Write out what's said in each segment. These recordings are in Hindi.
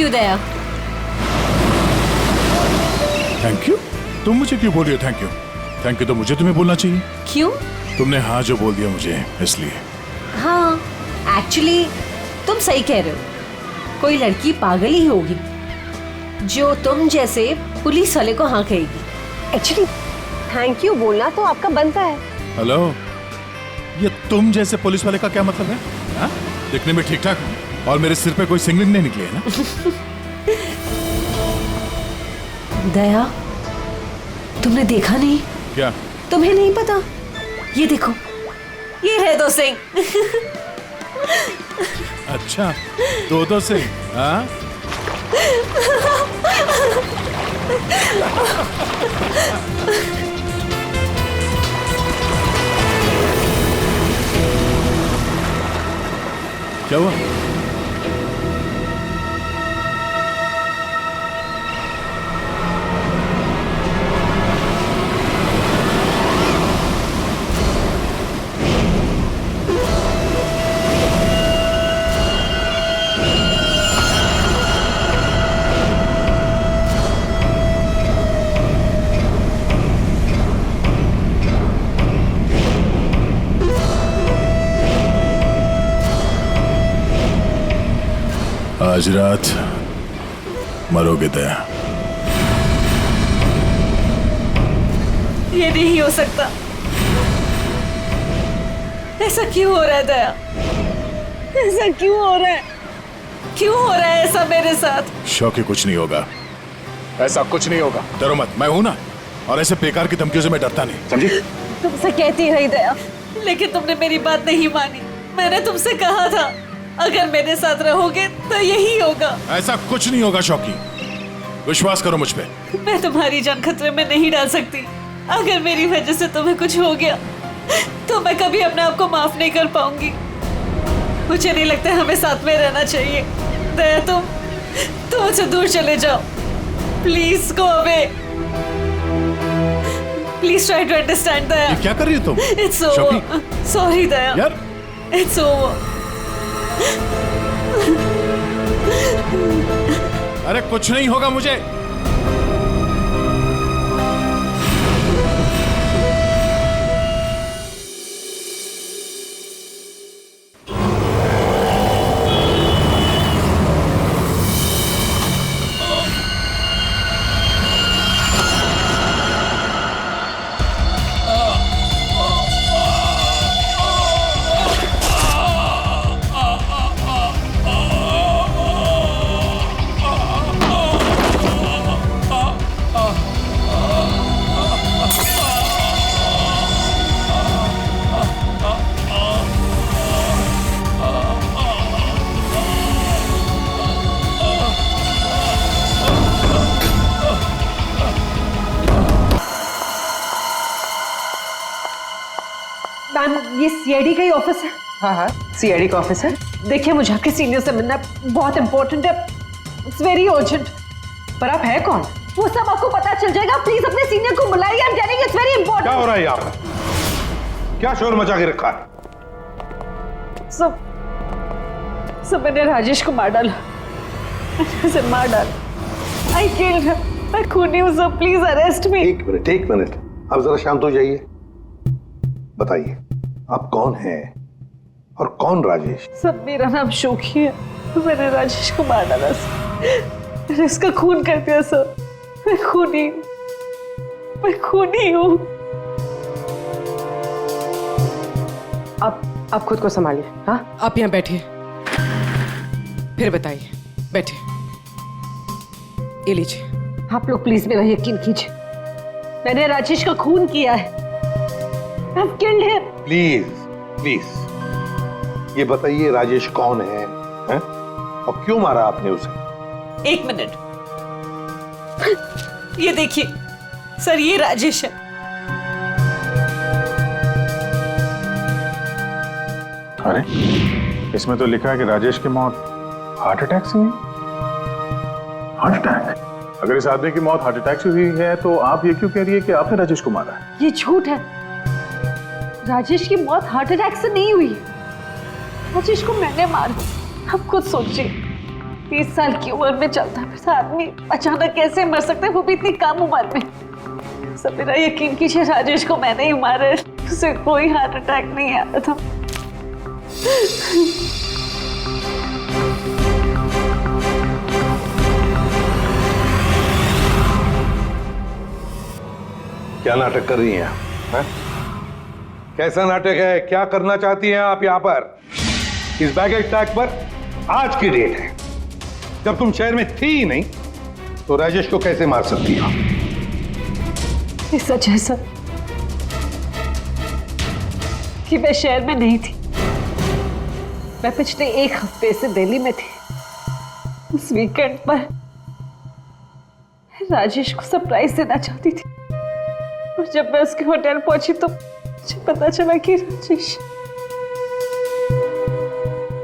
You Daya. Thank you? तुम मुझे क्यों बोल रही हो थैंक यू? थैंक यू तो मुझे तुम्हें बोलना चाहिए। क्यों? तुमने हाँ जो बोल दिया मुझे इसलिए। हाँ, एक्चुअली तुम सही कह रहे हो। कोई लड़की पागल ही होगी जो तुम जैसे पुलिस वाले को हाँ कहेगी। एक्चुअली थैंक यू बोलना तो आपका बनता है। हेलो, ये तुम जैसे पुलिस वाले का क्या मतलब है? हाँ? दिखने में ठीक ठाक और मेरे सिर पे कोई सिंगलिंग नहीं निकली है ना? दया, तुमने देखा नहीं? क्या? तुम्हें नहीं पता? ये देखो, ये रहे 2 सिंह। अच्छा, 2 से? हाँ? क्या हुआ? आज रात मरोगे दया। ये नहीं हो सकता। ऐसा क्यों हो रहा है दया? ऐसा क्यों हो रहा है? क्यों हो रहा है ऐसा मेरे साथ? शौकी, कुछ नहीं होगा, ऐसा कुछ नहीं होगा। डरो मत, मैं हूं ना, और ऐसे बेकार की धमकियों से मैं डरता नहीं, समझी? तुमसे कहती रही दया, लेकिन तुमने मेरी बात नहीं मानी। मैंने तुमसे कहा था अगर मेरे साथ रहोगे तो यही होगा। ऐसा कुछ नहीं होगा शौकी, विश्वास करो मुझ पे। मैं तुम्हारी जान खतरे में नहीं डाल सकती। अगर मेरी वजह से तुम्हें कुछ हो गया तो मैं कभी अपने आप को माफ नहीं कर पाऊंगी। मुझे नहीं लगता हमें साथ में रहना चाहिए। दया, तुम मुझसे दूर चले जाओ। Please go away. Please try to understand Daya. ये क्या कर रही हो तुम? It's over. सॉरी दया। यार, इट्स ओवर। अरे कुछ नहीं होगा मुझे। मैम, ये सीआईडी का ही ऑफिस है। हाँ हाँ, सीआईडी का ऑफिस है। देखिए, मुझे आपके सीनियर से मिलना है, बहुत इंपॉर्टेंट है। It's very urgent. पर आप है कौन? वो सब आपको पता चल जाएगा। प्लीज अपने सीनियर को बुलाइए। I am telling it's very important. क्या हो रहा है यहाँ पर? क्या शोर मचा के रखा है? सब मैंने राजेश को मार डाला। मैंने मार डाला। I killed him. मैं खूनी हूँ सर, प्लीज अरेस्ट मी। एक मिनट, अब जरा शांत हो जाइए। बताइए, आप कौन हैं और कौन राजेश? सब, मेरा नाम शोकी है। मैंने राजेश को मार डाला सर। मैंने इसका खून कर दिया सर। मैं खूनी हूँ। आप खुद को संभालिए। हाँ, आप यहाँ बैठिए, फिर बताइए। बैठिए, ये लीजिए। आप लोग प्लीज मेरा यकीन कीजिए। मैंने राजेश का खून किया है। I've killed him. प्लीज ये बताइए, राजेश कौन है? और क्यों मारा आपने उसे? 1 मिनट। ये देखिए सर, ये राजेश है। अरे, इसमें तो लिखा है कि राजेश की मौत हार्ट अटैक से हुई। Heart attack? अगर इस आदमी की मौत हार्ट अटैक से हुई है तो आप ये क्यों कह रही है कि आपने राजेश को मारा है? ये झूठ है। राजेश की मौत हार्ट अटैक से नहीं हुई। राजेश को मैंने मारा। आप खुद सोचिए, 30 साल की उम्र में चलता फिरता आदमी अचानक कैसे मर सकता है, वो भी इतनी कम उम्र में। सब मेरा यकीन कीजिए, राजेश को मैंने ही मारा है, उसे कोई हार्ट अटैक नहीं आया था। क्या नाटक कर रही हैं आप? हैं? कैसा नाटक है? क्या करना चाहती हैं आप यहाँ पर? इस बैगेज टैग पर आज की डेट है, जब तुम शहर में थी ही नहीं तो राजेश को कैसे मार सकती हो? ये सच है सर कि मैं शहर में नहीं थी। मैं पिछले 1 हफ्ते से दिल्ली में थी। उस वीकेंड पर राजेश को सरप्राइज देना चाहती थी, और जब मैं उसके होटल पहुंची तो मुझे पता चला कि राजेश।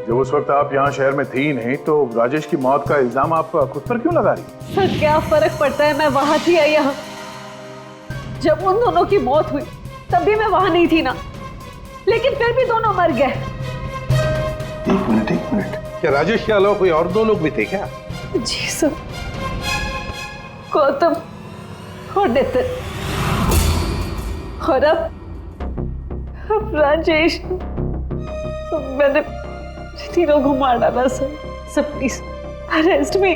जब उस वक्त आप यहाँ शहर में थी नहीं तो राजेश की मौत का इल्जाम आप खुद पर क्यों लगा रही? सर क्या फर्क पड़ता है, मैं वहां थी या यहाँ। जब उन दोनों की मौत हुई तब भी मैं वहां नहीं थी ना, लेकिन फिर भी दोनों मर गए। एक मिनट, क्या राजेश के अलावा कोई और 2 लोग भी थे क्या? जी सर, गौतम और नितिन, और अब राजेश। तो मैंने तीनों को मार डाला सर। सर प्लीज अरेस्ट मी।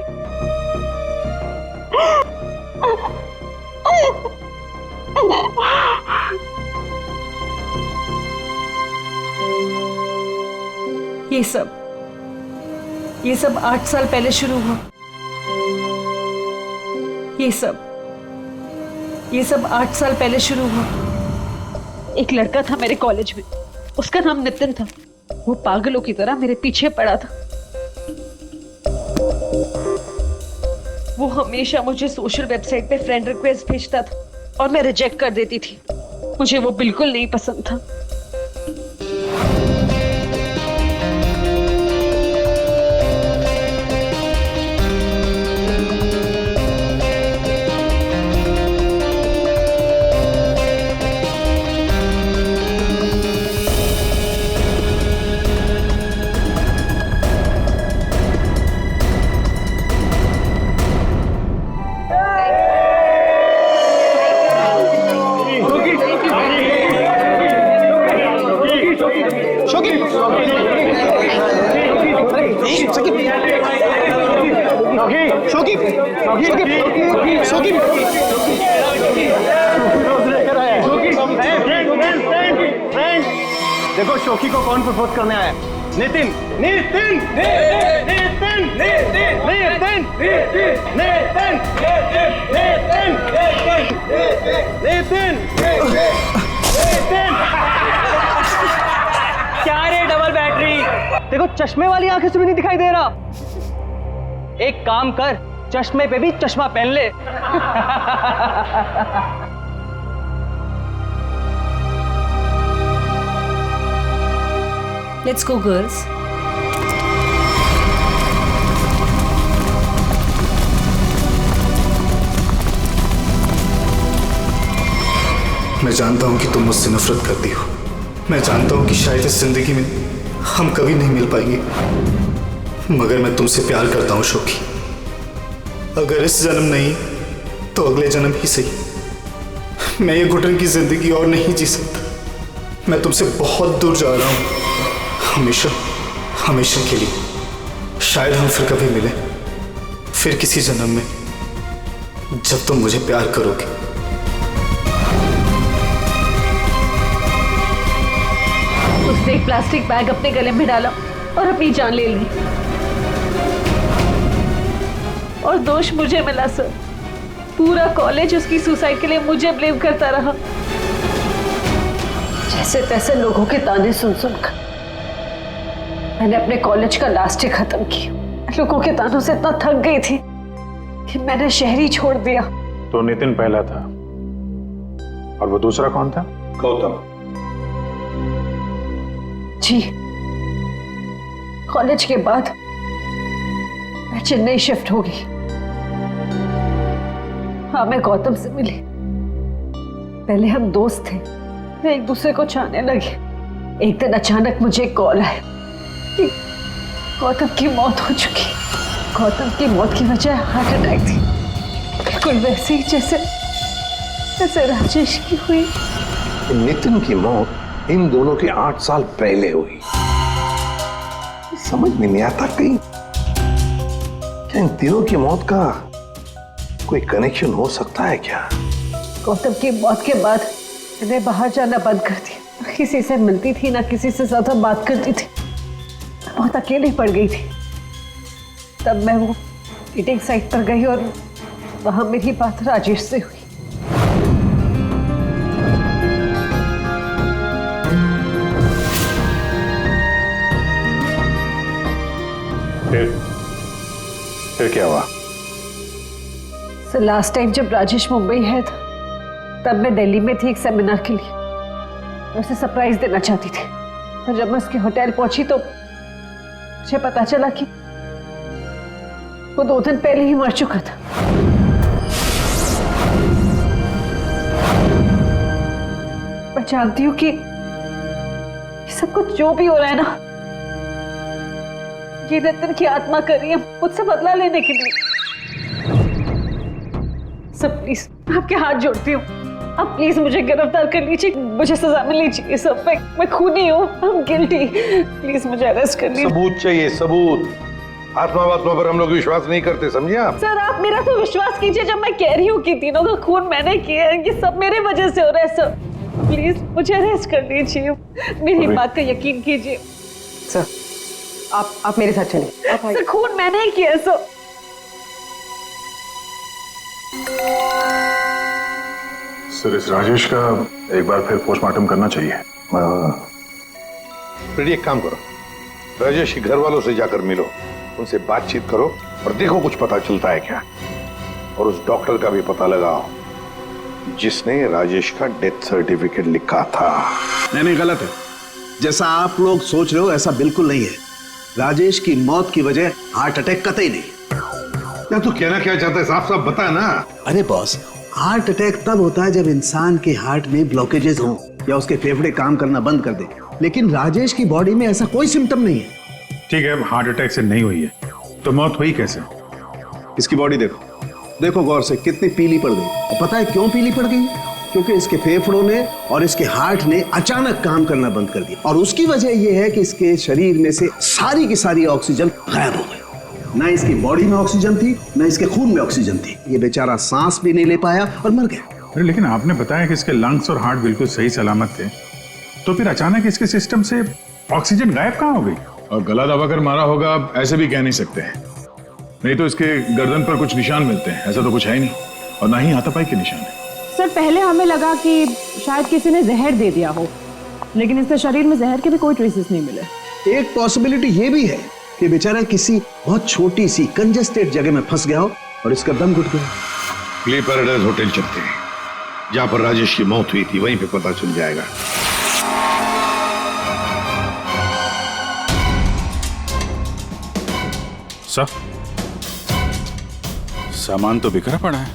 ये सब 8 साल पहले शुरू हुआ। ये सब 8 साल पहले शुरू हुआ। एक लड़का था मेरे कॉलेज में, उसका नाम नितिन था। वो पागलों की तरह मेरे पीछे पड़ा था। वो हमेशा मुझे सोशल वेबसाइट पे फ्रेंड रिक्वेस्ट भेजता था और मैं रिजेक्ट कर देती थी। मुझे वो बिल्कुल नहीं पसंद था। देखो शोकी को कौन प्रपोज करने आया? नितिन। नितिन नितिन नितिन नितिन नितिन नितिन नितिन नितिन। क्या रे डबल बैटरी? देखो चश्मे वाली आंखें से भी नहीं दिखाई दे रहा। एक काम कर, चश्मे पे भी चश्मा पहन ले। Let's go, girls. मैं जानता हूं कि तुम मुझसे नफरत करती हो। मैं जानता हूं कि शायद इस जिंदगी में हम कभी नहीं मिल पाएंगे, मगर मैं तुमसे प्यार करता हूं शोकी। अगर इस जन्म नहीं तो अगले जन्म ही सही। मैं ये घुटन की जिंदगी और नहीं जी सकता। मैं तुमसे बहुत दूर जा रहा हूं, हमेशा हमेशा के लिए। शायद हम फिर कभी मिलें, फिर किसी जन्म में, जब तुम मुझे प्यार करोगे। उसने एक प्लास्टिक बैग अपने गले में डाला और अपनी जान ले ली, और दोष मुझे मिला सर। पूरा कॉलेज उसकी सुसाइड के लिए मुझे ब्लेम करता रहा। जैसे तैसे लोगों के ताने सुन सुनकर मैंने अपने कॉलेज का लास्ट ईयर खत्म किया। लोगों के तानों से इतना थक गई थी कि मैंने शहर ही छोड़ दिया। तो नितिन पहला था, और वो दूसरा कौन था? गौतम। जी, कॉलेज के बाद मैं चेन्नई शिफ्ट हो गई। हाँ, मैं गौतम से मिली। पहले हम दोस्त थे, फिर एक दूसरे को चाहने लगे। एक दिन अचानक मुझे एक कॉल आया कि गौतम की मौत हो चुकी। गौतम की मौत की वजह हार्ट अटैक थी, बिल्कुल वैसे ही जैसे राजेश की हुई। नितिन की मौत इन दोनों के 8 साल पहले हुई। समझ में नहीं आता कहीं क्या इन तीनों की मौत का कोई कनेक्शन हो सकता है क्या? गौतम की मौत के बाद मैंने बाहर जाना बंद कर दिया। ना किसी से मिलती थी, ना किसी से ज्यादा बात करती थी। बहुत अकेली पड़ गई थी। तब मैं वो डेटिंग साइट पर गई और वहां मेरी बात राजेश से हुई। फिर क्या हुआ? सर लास्ट टाइम जब राजेश मुंबई है था, तब मैं दिल्ली में थी एक सेमिनार के लिए। मैं उसे सरप्राइज देना चाहती थी, पर जब मैं उसके होटल पहुंची तो मुझे पता चला कि वो 2 दिन पहले ही मर चुका था। मैं जानती हूँ कि ये सब कुछ जो भी हो रहा है ना, ये नितिन की आत्मा कर रही है मुझसे बदला लेने के लिए। सब प्लीज आपके हाथ जोड़ती हूँ, आप प्लीज मुझे गिरफ्तार कर लीजिए, मुझे सजा मिलनी चाहिए। सब मैं खूनी हूँ, I'm guilty। प्लीज मुझे अरेस्ट कर लीजिए। सबूत चाहिए, सबूत। आत्मा पर हम लोग विश्वास नहीं करते, समझे आप? सर आप मेरा तो विश्वास कीजिए जब मैं कह रही हूँ कि तीनों का खून मैंने किया है। ये सब मेरे वजह से हो रहा है सर। प्लीज मुझे अरेस्ट कर लीजिए, मेरी बात का यकीन कीजिए। सर आप मेरे साथ चलिए। सर खून मैंने ही किया है सर। सर इस राजेश का एक बार फिर पोस्टमार्टम करना चाहिए। फिर एक काम करो, राजेश के घर वालों से जाकर मिलो, उनसे बातचीत करो और देखो कुछ पता चलता है क्या। और उस डॉक्टर का भी पता लगाओ जिसने राजेश का डेथ सर्टिफिकेट लिखा था। नहीं गलत है। जैसा आप लोग सोच रहे हो ऐसा बिल्कुल नहीं है। राजेश की मौत की वजह हार्ट अटैक कतई नहीं। या तू कहना क्या चाहता है, साफ साफ बता ना। अरे बॉस, हार्ट अटैक तब होता है जब इंसान के हार्ट में ब्लॉकेजेस हो या उसके फेफड़े काम करना बंद कर दे। लेकिन राजेश की बॉडी में ऐसा कोई सिम्टम नहीं है। ठीक है, हार्ट अटैक से नहीं हुई है तो मौत हुई कैसे? इसकी बॉडी देखो गौर से, कितनी पीली पड़ गई। और पता है क्यों पीली पड़ गई? क्योंकि इसके फेफड़ों ने और इसके हार्ट ने अचानक काम करना बंद कर दिया। और उसकी वजह यह है कि इसके शरीर में से सारी की सारी ऑक्सीजन गायब हो गई। ना इसकी बॉडी में ऑक्सीजन थी, ना इसके खून में ऑक्सीजन थी। ये बेचारा सांस भी नहीं ले पाया और मर गया। अरे लेकिन आपने बताया कि इसके लंग्स और हार्ट बिल्कुल सही सलामत थे, तो फिर अचानक इसके सिस्टम से ऑक्सीजन गायब कहाँ हो गई? और गला दबाकर मारा होगा ऐसे भी कह नहीं सकते हैं। नहीं तो इसके गर्दन पर कुछ निशान मिलते हैं, ऐसा तो कुछ है ही नहीं, और ना ही हाथापाई के निशान है। सर पहले हमें लगा कि शायद किसी ने जहर दे दिया हो, लेकिन इसके शरीर में जहर के भी कोई ट्रेसेस नहीं मिले। एक पॉसिबिलिटी ये भी है कि बेचारा किसी बहुत छोटी सी कंजेस्टेड जगह में फंस गया हो और इसका दम घुट गया। प्ले पैराडाइज होटल चलते हैं, जहां पर राजेश की मौत हुई थी, वहीं पे पता चल जाएगा। सर सामान तो बिखरा पड़ा है।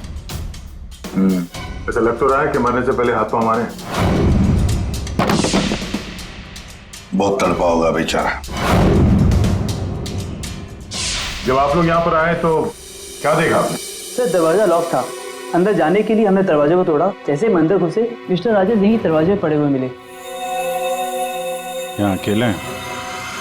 ऐसा लग तो रहा है कि मरने से पहले हाथ पांव हमारे। बहुत तड़पा होगा बेचारा। जब आप लोग यहाँ पर आए तो क्या देखा आपने? सर दरवाजा लॉक था। अंदर जाने के लिए हमने दरवाजे को तोड़ा। जैसे हम अंदर घुसे, मिस्टर राजेश यहीं दरवाजे पड़े हुए मिले। यहाँ अकेले हैं?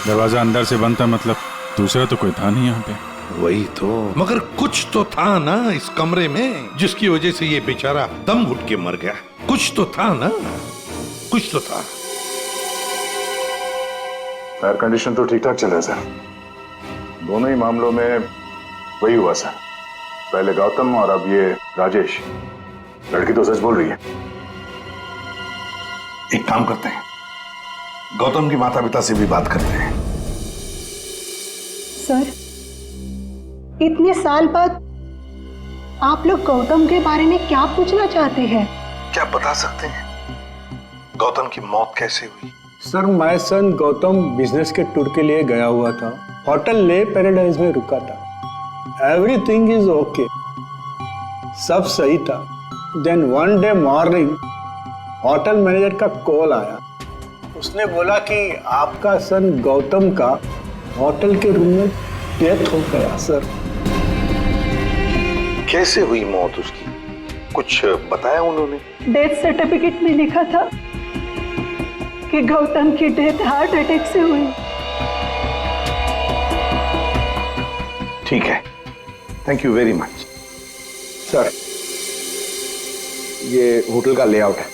दरवाजा अंदर से बंद था, मतलब दूसरा तो कोई था नहीं यहाँ पे। वही तो, मगर कुछ तो था ना इस कमरे में जिसकी वजह से ये बेचारा दम घुट के मर गया। कुछ तो था ना, कुछ तो था। एयर कंडीशन तो ठीक ठाक चल रहा है सर। दोनों ही मामलों में वही हुआ सर, पहले गौतम और अब ये राजेश। लड़की तो सच बोल रही है। एक काम करते हैं, गौतम के माता पिता से भी बात करते हैं। सर इतने साल बाद आप लोग गौतम के बारे में क्या पूछना चाहते हैं? क्या बता सकते हैं गौतम की मौत कैसे हुई? Sir my son Gautam business के टूर के लिए गया हुआ था। होटल ले पैराडाइज में रुका था। एवरीथिंग इज ओके, सब सही था। Then one day morning hotel manager का कॉल आया। उसने बोला कि आपका सन गौतम का होटल के रूम में डेथ हो गया। सर कैसे हुई मौत उसकी? कुछ बताया उन्होंने? डेथ सर्टिफिकेट में लिखा था कि गौतम की डेथ हार्ट अटैक से हुई। ठीक है, thank you very much. Sir, ये होटल का लेआउट है।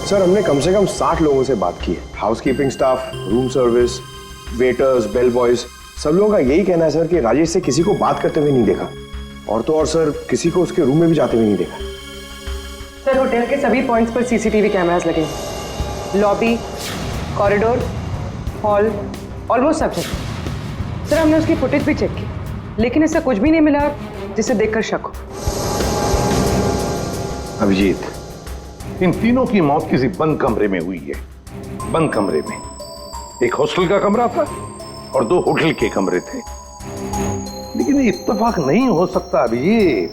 सर, हमने कम से कम 60 लोगों से बात की है। Housekeeping staff, room service, waiters, bell boys, सब लोगों का यही कहना है सर कि राजेश से किसी को बात करते हुए नहीं देखा, और तो और सर किसी को उसके रूम में भी जाते हुए नहीं देखा। सर, होटल के सभी पॉइंट्स पर सीसीटीवी कैमरास लगे हैं। लॉबी, कॉरिडोर, हॉल, ऑलमोस्ट सब जगह। सर, हमने उसकी फुटेज भी चेक की, लेकिन ऐसा कुछ भी नहीं मिला जिसे देखकर शक हो। अभिजीत, इन तीनों की मौत किसी बंद कमरे में हुई है। बंद कमरे में एक हॉस्टल का कमरा था और 2 होटल के कमरे थे। लेकिन इत्तेफाक नहीं हो सकता अभिजीत,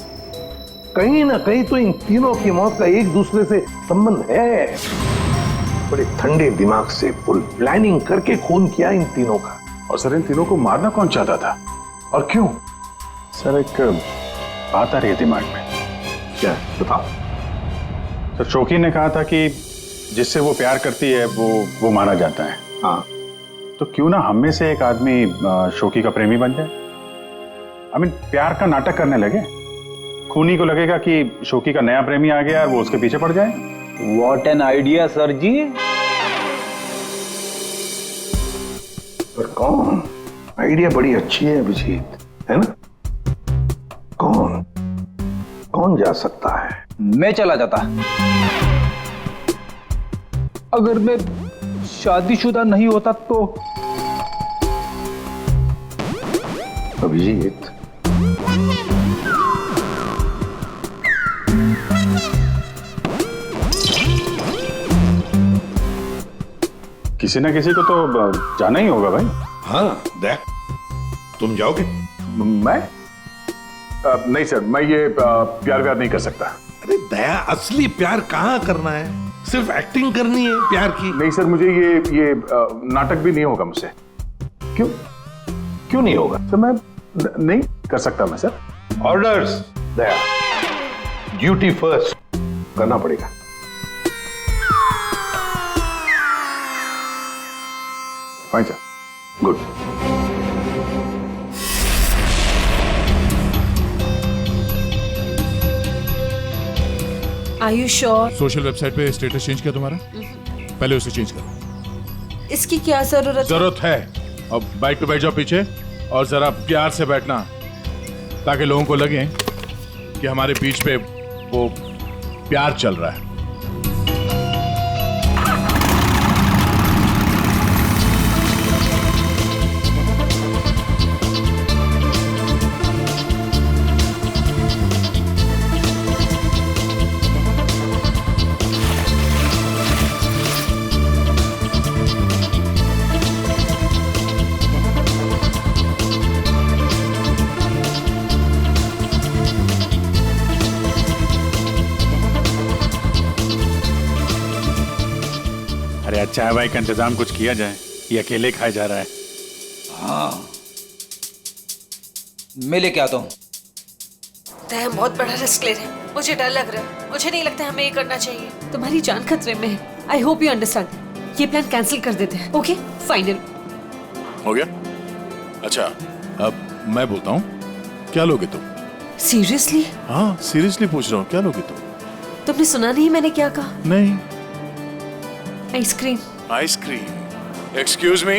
कहीं ना कहीं तो इन तीनों की मौत का एक दूसरे से संबंध है। बड़े ठंडे दिमाग से फुल प्लानिंग करके खून किया इन तीनों का। और सर, इन तीनों को मारना कौन चाहता था और क्यों? सर, एक बात आ रही है दिमाग में। क्या? बताओ। सर, शौकी ने कहा था कि जिससे वो प्यार करती है वो मारा जाता है। हाँ, तो क्यों ना हम में से एक आदमी शौकी का प्रेमी बन जाए? प्यार का नाटक करने लगे। खूनी को लगेगा कि शौकी का नया प्रेमी आ गया और वो उसके पीछे पड़ जाए। व्हाट एन आइडिया सर जी। पर कौन? आइडिया बड़ी अच्छी है अभिजीत, है ना? कौन जा सकता है? मैं चला जाता। अगर मैं शादीशुदा नहीं होता तो। अभिजीत, किसी ना किसी को तो जाना ही होगा भाई। हाँ, देख, तुम जाओगे? मैं? नहीं सर, मैं ये प्यार नहीं कर सकता। अरे दया, असली प्यार कहाँ करना है? सिर्फ एक्टिंग करनी है प्यार की। नहीं सर, मुझे ये नाटक भी नहीं होगा मुझसे। क्यों नहीं होगा? सर, मैं नहीं कर सकता मैं सर। ऑर्डर्स दया, ड्यूटी फर्स्ट करना पड़ेगा। Fine sir. Good. Are you sure? Social website पे स्टेटस चेंज किया तुम्हारा? पहले उसे चेंज करो। इसकी क्या जरूरत है? अब बाइक पे बैठ जाओ पीछे और जरा प्यार से बैठना, ताकि लोगों को लगे कि हमारे बीच पे वो प्यार चल रहा है। चाय वाय का इंतजाम कुछ किया जाए, ये अकेले खाया जा रहा है। हाँ, मैं लेके आता हूँ। हम बहुत बड़ा रिस्क ले रहे हैं, मुझे डर लग रहा है। मुझे नहीं लगता हमें ये करना चाहिए। तुम्हारी जान खतरे में है। I hope you understand. ये प्लान कैंसिल कर देते हैं। ओके, फाइनल हो गया? अच्छा, अब मैं बोलता हूँ, क्या लोगे तुम? सीरियसली? हाँ, सीरियसली पूछ रहा हूँ, क्या लोगे तुम? तुमने सुना नहीं मैंने क्या कहा? नहीं। आइसक्रीम। आइसक्रीम? Excuse me?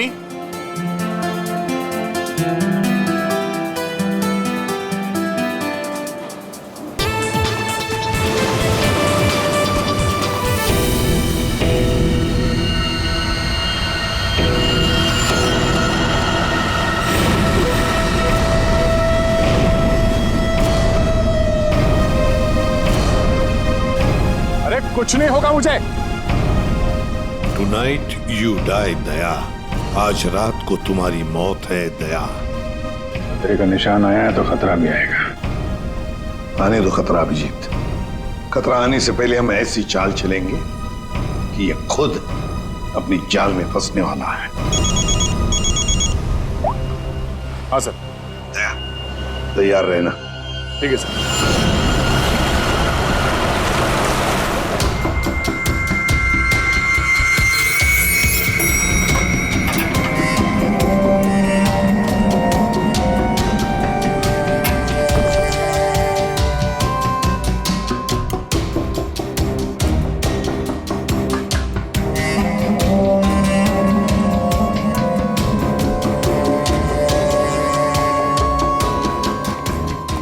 अरे कुछ नहीं होगा मुझे। Tonight you die, दया। आज रात को तुम्हारी मौत है दया। खतरे का निशान आया है तो खतरा भी आएगा। आने दो खतरा अभिजीत। खतरा आने से पहले हम ऐसी चाल चलेंगे कि ये खुद अपनी जाल में फंसने वाला है। हाँ सर। दया, तैयार रहना। ठीक है सर।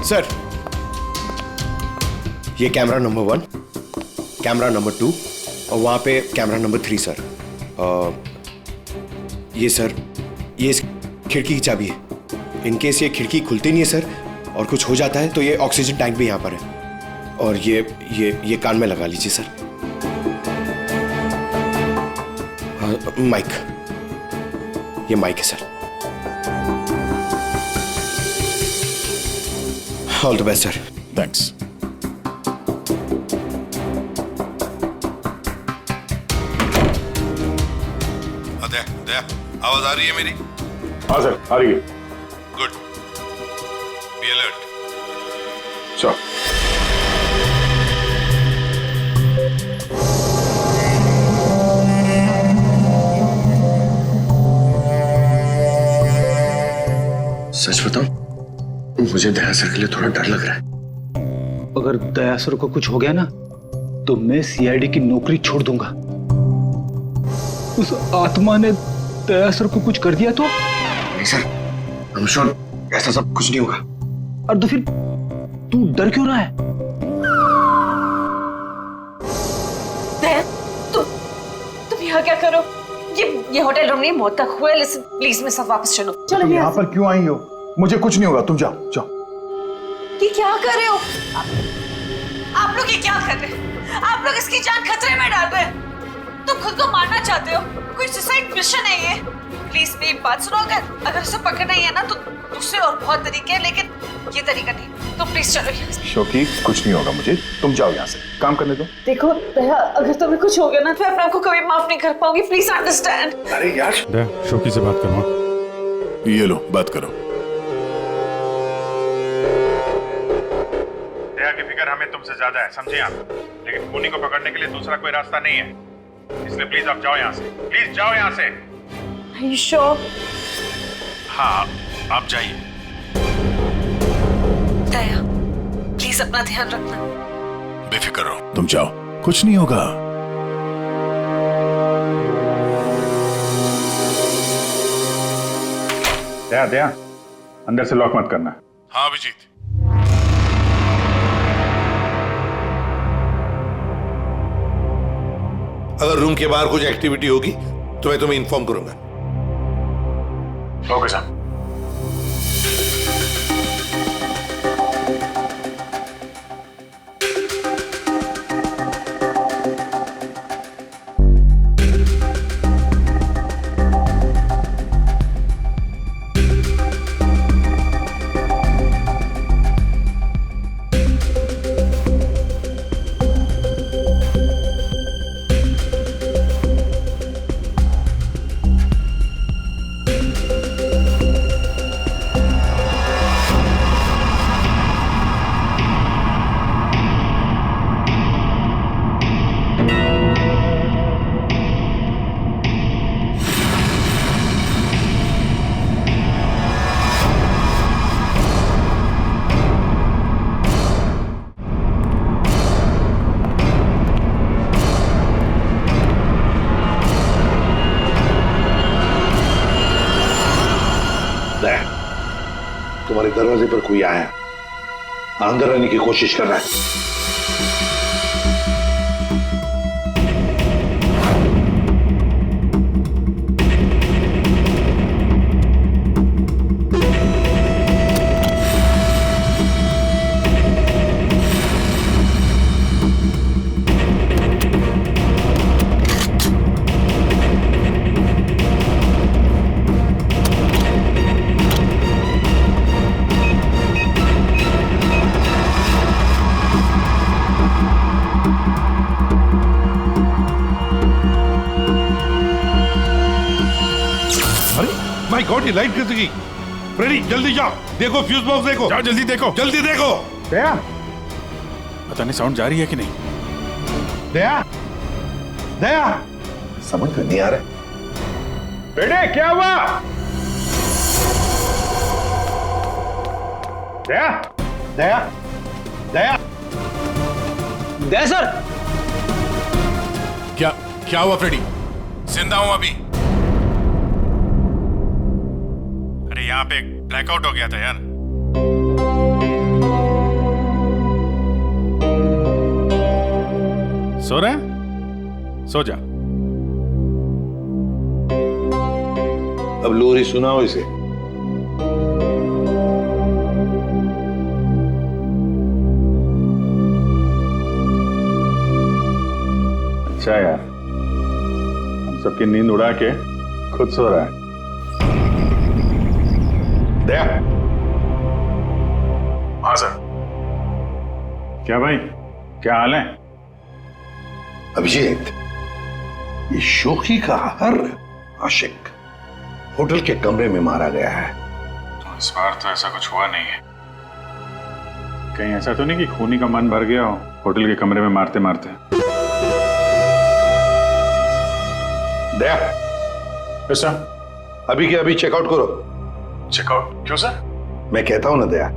सर, ये कैमरा नंबर 1, कैमरा नंबर 2 और वहाँ पे कैमरा नंबर 3 सर। ये सर, ये इस खिड़की की चाबी है। इन केस ये खिड़की खुलती नहीं है सर और कुछ हो जाता है तो ये ऑक्सीजन टैंक भी यहाँ पर है। और ये कान में लगा लीजिए सर। माइक, ये माइक है sir. All the best sir. Thanks. Daya, आवाज आ रही है मेरी? हाँ सर, आ रही है। Good, be alert. श्योर। सच बताऊं, मुझे दया सर के लिए थोड़ा डर लग रहा है। अगर दया सर को कुछ हो गया ना तो मैं सीआईडी की नौकरी छोड़ दूंगा। उस आत्मा ने दया सर को कुछ कर दिया तो? नहीं सर, आई एम श्योर ऐसा सब कुछ नहीं होगा। और तो फिर तू डर क्यों रहा है? दया, तुम यहाँ क्या करो? ये होटल रूम नहीं, मौत का कुआं है। लिसन प्लीज, मेरे साथ वापस चलो। तुम यहाँ पर क्यों आई हो? मुझे कुछ नहीं होगा, तुम जाओ जाओ। ये क्या कर रहे हो आप लोग? ये क्या कर रहे हो आप लोग? इसकी जान खतरे में डाल रहे हैं। तुम खुद को मारना चाहते हो? कोई सुसाइड मिशन है ये? प्लीज मेरी बात सुनो। अगर उसे पकड़ना ही है ना तो दूसरे और बहुत तरीके हैं, लेकिन ये तरीका नहीं। तो प्लीज चलो यहाँ से। शोकी, कुछ नहीं होगा मुझे, तुम जाओ यहाँ से, काम करने दो। देखो दया, अगर तुम्हें कुछ हो गया ना तो मैं अपने आप को कभी माफ नहीं कर पाऊंगी। Please understand. अरे यार, दया, शोकी से बात करो। ये लो, बात करो। दया की फिक्र हमें तुमसे ज्यादा है, समझे आप? लेकिन खूनी को पकड़ने के लिए दूसरा कोई रास्ता नहीं है, इसलिए प्लीज आप जाओ यहाँ से। प्लीज जाओ यहाँ से। Are you sure? हाँ, आप जाइए। दया, प्लीज अपना ध्यान रखना। बेफिक्र रहो, तुम जाओ, कुछ नहीं होगा। दया, दया, अंदर से लॉक मत करना। हाँ अभिजीत। अगर रूम के बाहर कुछ एक्टिविटी होगी तो मैं तुम्हें इन्फॉर्म करूंगा। ओके साहब। तुम्हारे दरवाजे पर कोई आया, अंदर आने की कोशिश कर रहा है। माय गॉड, ये लाइट कैसे गई? फ्रेडी जल्दी जाओ, देखो फ्यूज बॉक्स देखो। जाओ जल्दी देखो। जल्दी देखो। दया, पता नहीं साउंड जा रही है कि नहीं। दया, दया, समझ में नहीं आ रहा। बेटे क्या हुआ? दया, दया, दया, दया सर। क्या हुआ फ्रेडी? जिंदा हूं अभी। अरे यहाँ पे ब्लैकआउट हो गया था यार। सो रहा है? सो जा। अब लोरी सुनाओ इसे। अच्छा यार, हम सबकी नींद उड़ा के खुद सो रहा है। दया। हाँ सर। क्या भाई, क्या हाल है? अभिजीत, ये शोकी का हर आशिक होटल के कमरे में मारा गया है। तो इस बार तो ऐसा कुछ हुआ नहीं है। कहीं ऐसा तो नहीं कि खूनी का मन भर गया हो होटल के कमरे में मारते मारते? दया, सर। अभी के अभी चेकआउट करो। चेकआउट क्यों सर? मैं कहता हूं ना दया,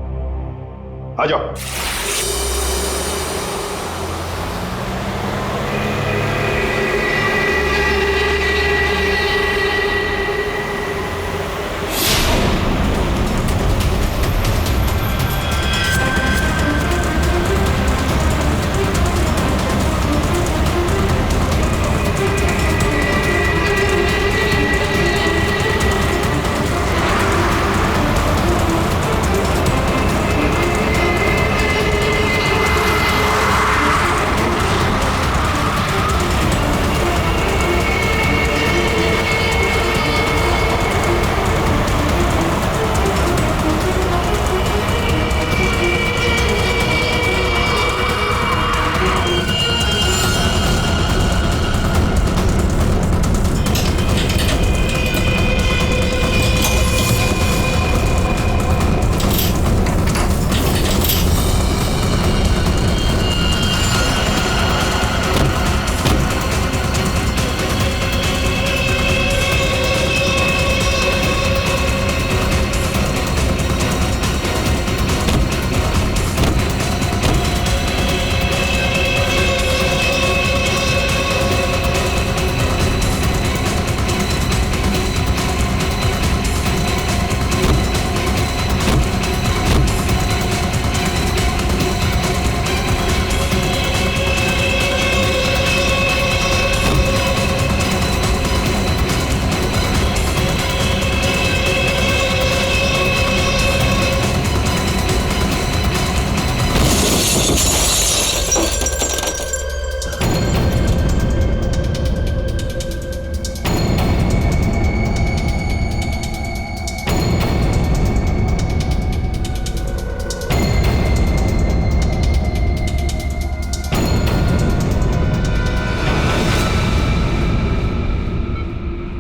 आ जाओ।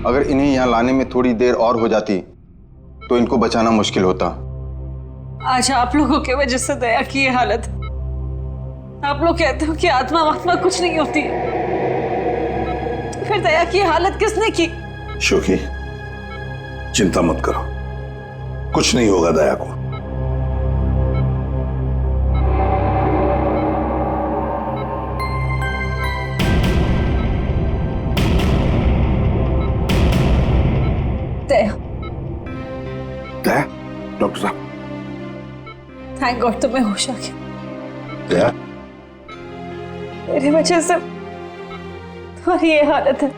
अगर इन्हें यहाँ लाने में थोड़ी देर और हो जाती तो इनको बचाना मुश्किल होता। आज आप लोगों की वजह से दया की ये हालत। आप लोग कहते हो कि आत्मा वात्मा कुछ नहीं होती, फिर दया की हालत किसने की? शोकी, चिंता मत करो, कुछ नहीं होगा दया को। दया, दया, डॉक्टर साहब। थैंक गॉड तुम्हें होश आ गया। दया, मेरी वजह से तुम्हारी ये हालत है,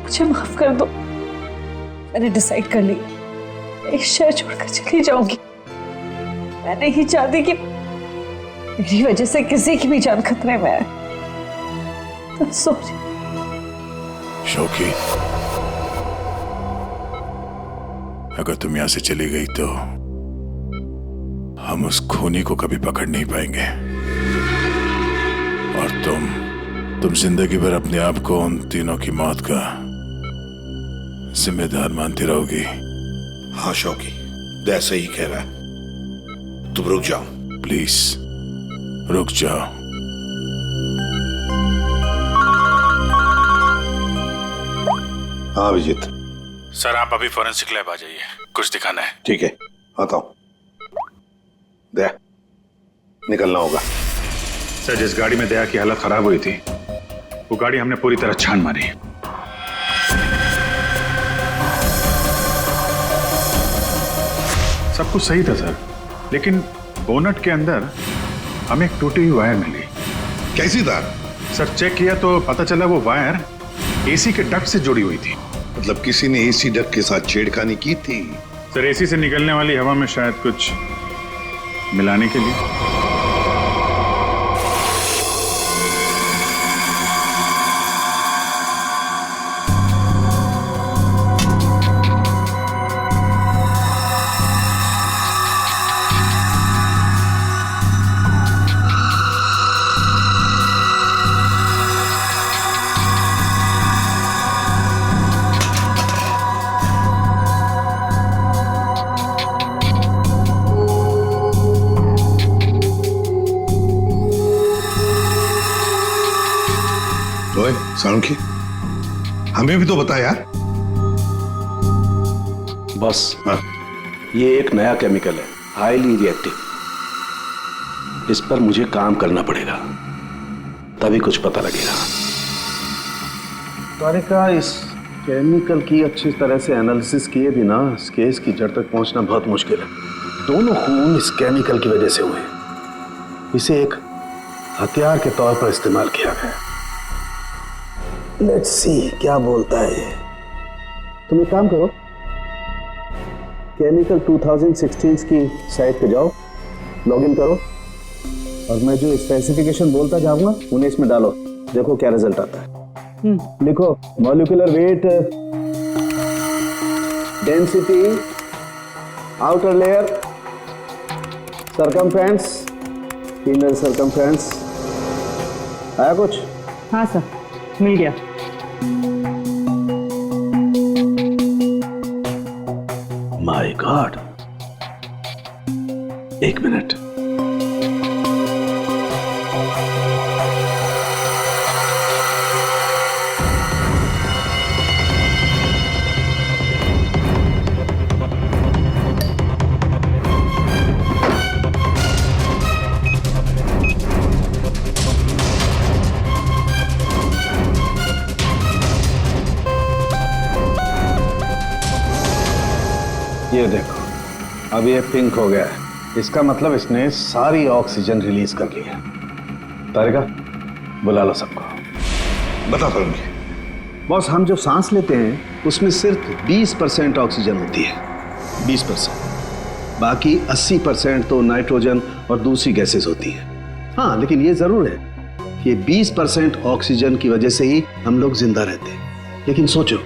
मुझे माफ कर दो। मैंने डिसाइड कर लिया, इस शहर छोड़कर चली जाऊंगी। मैं नहीं चाहती कि मेरी वजह से किसी की भी जान खतरे में आए। तो सॉरी। शोकी, अगर तुम यहां से चली गई तो हम उस खूनी को कभी पकड़ नहीं पाएंगे, और तुम जिंदगी भर अपने आप को उन तीनों की मौत का जिम्मेदार मानती रहोगी। हाँ शौकी, दया सही कह रहा है, तुम रुक जाओ प्लीज, रुक जाओ। हाँ अभिजीत। सर आप अभी फॉरेंसिक लैब आ जाइए, कुछ दिखाना है। ठीक है, आता हूं। दया, निकलना होगा। सर जिस गाड़ी में दया की हालत खराब हुई थी, वो गाड़ी हमने पूरी तरह छान मारी। सब कुछ सही था सर, लेकिन बोनट के अंदर हमें एक टूटी हुई वायर मिली। कैसी तार? सर चेक किया तो पता चला वो वायर एसी के डक्ट से जुड़ी हुई थी। मतलब किसी ने एसी डक्ट के साथ छेड़खानी की थी? सर एसी से निकलने वाली हवा में शायद कुछ मिलाने के लिए। सालुंखी, हमें भी तो बता यार। बस ये एक नया केमिकल है, हाईली रिएक्टिव। इस पर मुझे काम करना पड़ेगा, तभी कुछ पता लगेगा। तारिका, इस केमिकल की अच्छी तरह से एनालिसिस किए बिना इस केस की जड़ तक पहुंचना बहुत मुश्किल है। दोनों खून इस केमिकल की वजह से हुए। इसे एक हथियार के तौर पर इस्तेमाल किया गया। लेट्स सी क्या बोलता है ये। तुम एक काम करो, केमिकल 2016 की साइट पे जाओ, लॉगिन करो और मैं जो स्पेसिफिकेशन बोलता जाऊंगा उन्हें इसमें डालो, देखो क्या रिजल्ट आता है। लिखो molecular weight, density, outer layer, circumference, inner circumference. आया कुछ? हाँ सर, मिल गया। माय गॉड, एक मिनट। ये देखो, अब ये पिंक हो गया है। इसका मतलब इसने सारी ऑक्सीजन रिलीज कर ली है। तारिका, बुला लो सबको। बता करूंगी। बॉस, हम जो सांस लेते हैं उसमें सिर्फ 20% ऑक्सीजन होती है, 20%। बाकी 80% तो नाइट्रोजन और दूसरी गैसेस होती है। हाँ, लेकिन ये जरूर है कि 20% ऑक्सीजन की वजह से ही हम लोग जिंदा रहते हैं। लेकिन सोचो,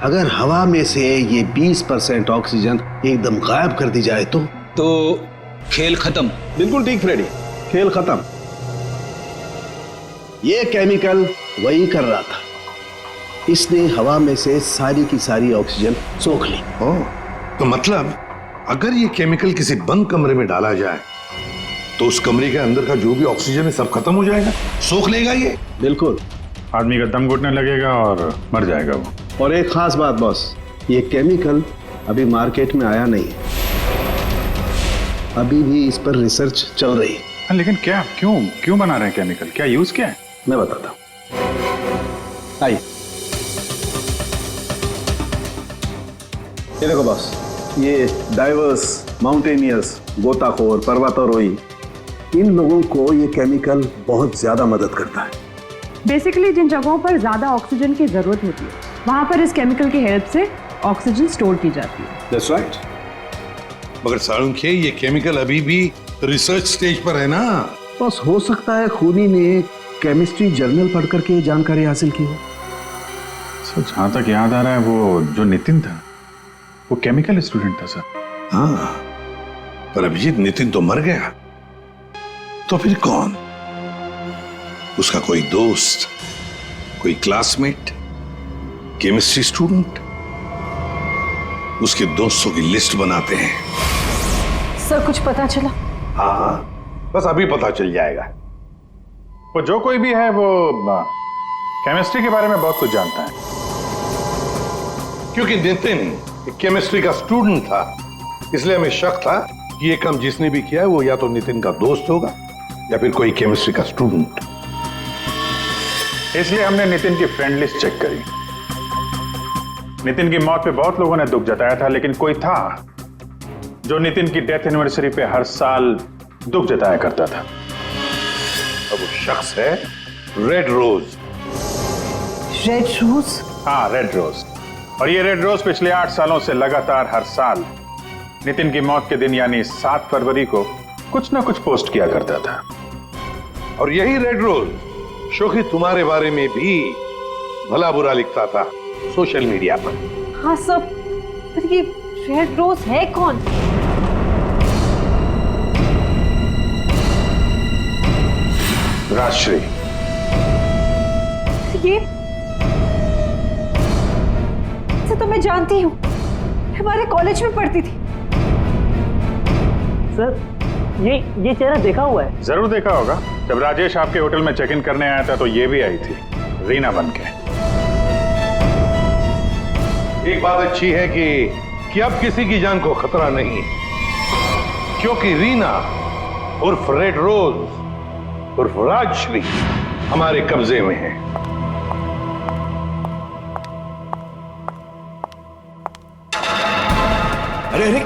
अगर हवा में से ये 20% ऑक्सीजन एकदम गायब कर दी जाए तो खेल खत्म। बिल्कुल ठीक फ्रेडी, खेल खत्म। ये केमिकल वही कर रहा था। इसने हवा में से सारी की सारी ऑक्सीजन सोख ली। तो मतलब अगर ये केमिकल किसी बंद कमरे में डाला जाए तो उस कमरे के अंदर का जो भी ऑक्सीजन है सब खत्म हो जाएगा, सोख लेगा ये। बिल्कुल, आदमी का दम घुटने लगेगा और मर जाएगा वो। और एक खास बात बॉस, ये केमिकल अभी मार्केट में आया नहीं है, अभी भी इस पर रिसर्च चल रही है। लेकिन क्या, क्यों बना रहे हैं केमिकल? क्या यूज क्या है? मैं बताता हूं, आइए। ये देखो बॉस, ये डाइवर्स, माउंटेनियर्स, गोताखोर, पर्वतारोही, इन लोगों को ये केमिकल बहुत ज्यादा मदद करता है। बेसिकली जिन जगहों पर ज्यादा ऑक्सीजन की जरूरत होती है वहां पर इस केमिकल की हेल्प से ऑक्सीजन स्टोर की जाती है। That's right. मगर सालुंखे, ये केमिकल अभी भी रिसर्च स्टेज पर है ना। बस हो सकता है खूनी ने केमिस्ट्री जर्नल पढ़ करके ये जानकारी हासिल की हो। सर जहां तक याद आ रहा है वो जो नितिन था वो केमिकल स्टूडेंट था सर। हाँ, पर अभिजीत, नितिन तो मर गया, तो फिर कौन? उसका कोई दोस्त, कोई क्लासमेट, केमिस्ट्री स्टूडेंट? उसके दोस्तों की लिस्ट बनाते हैं। सर कुछ पता चला? हाँ हाँ, बस अभी पता चल जाएगा। वो जो कोई भी है वो केमिस्ट्री के बारे में बहुत कुछ जानता है। क्योंकि नितिन केमिस्ट्री का स्टूडेंट था, इसलिए हमें शक था कि ये काम जिसने भी किया है वो या तो नितिन का दोस्त होगा या फिर कोई केमिस्ट्री का स्टूडेंट। इसलिए हमने नितिन की फ्रेंड लिस्ट चेक करी। नितिन की मौत पे बहुत लोगों ने दुख जताया था, लेकिन कोई था जो नितिन की डेथ एनिवर्सरी पे हर साल दुख जताया करता था। अब वो शख्स है रेड रोज। Red rose? हाँ, रेड रोज। और ये रेड रोज पिछले 8 सालों से लगातार हर साल नितिन की मौत के दिन यानी 7 फरवरी को कुछ ना कुछ पोस्ट किया करता था। और यही रेड रोज शोखी तुम्हारे बारे में भी भला बुरा लिखता था सोशल मीडिया पर। हाँ सब, पर ये रेड रोज है कौन? राजश्री। ये इसे तो मैं जानती हूँ, हमारे कॉलेज में पढ़ती थी। सर ये चेहरा देखा हुआ है। जरूर देखा होगा। जब राजेश आपके होटल में चेक इन करने आया था तो ये भी आई थी, रीना बनके। एक बात अच्छी है कि अब किसी की जान को खतरा नहीं है, क्योंकि रीना उर्फ रेड रोज उर्फ राजश्री हमारे कब्जे में है। अरे अरे,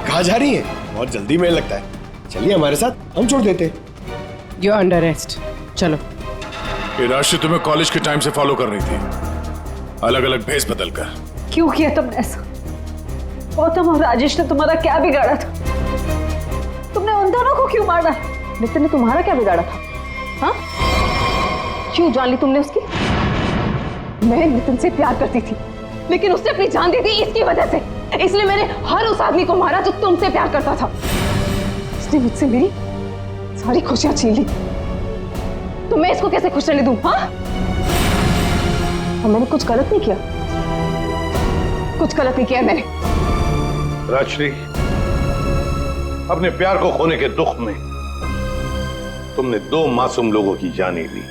कहाँ जा रही है? बहुत जल्दी में लगता है। चलिए हमारे साथ, हम छोड़ देते। यू अंडर अरेस्ट, चलो। ये राशि तुम्हें कॉलेज के टाइम से फॉलो कर रही थी, अलग अलग भेस बदल कर। क्यों किया तुमने ऐसा? गौतम और राजेश ने तुम्हारा क्या बिगाड़ा था? तुमने उन दोनों को क्यों मारा? नितिन ने तुम्हारा क्या बिगाड़ा था? हाँ, क्यों जान ली तुमने उसकी? मैं नितिन से प्यार करती थी, लेकिन उसने अपनी जान दे दी इसकी वजह से। इसलिए मैंने हर उस आदमी को मारा जो तुमसे प्यार करता था। उसने मुझसे मेरी सारी खुशियां छीन ली, तो मैं इसको कैसे खुश रहने दूं? हाँ, और मैंने कुछ गलत नहीं किया, कुछ गलत नहीं किया मैंने। राजश्री, अपने प्यार को खोने के दुख में तुमने 2 मासूम लोगों की जानें ली।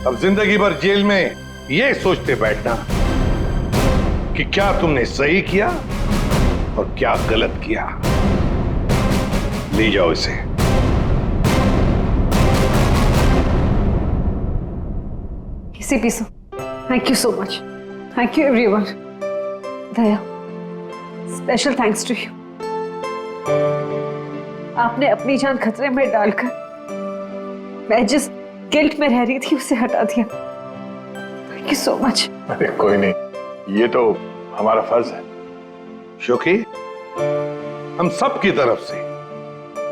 अब जिंदगी भर जेल में ये सोचते बैठना कि क्या तुमने सही किया और क्या गलत किया। ले जाओ इसे। इसे पीसो। Thank you so much. Thank you everyone. Daya, special thanks to you. आपने अपनी जान खतरे में डालकर मैं जिस गिल्ट में रह रही थी उसे हटा दिया। Thank you so much. अरे कोई नहीं, ये तो हमारा फर्ज है। शोखी, हम सब की तरफ से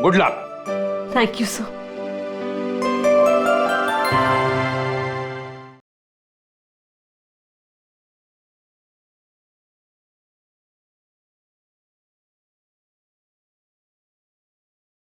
good luck. Thank you sir.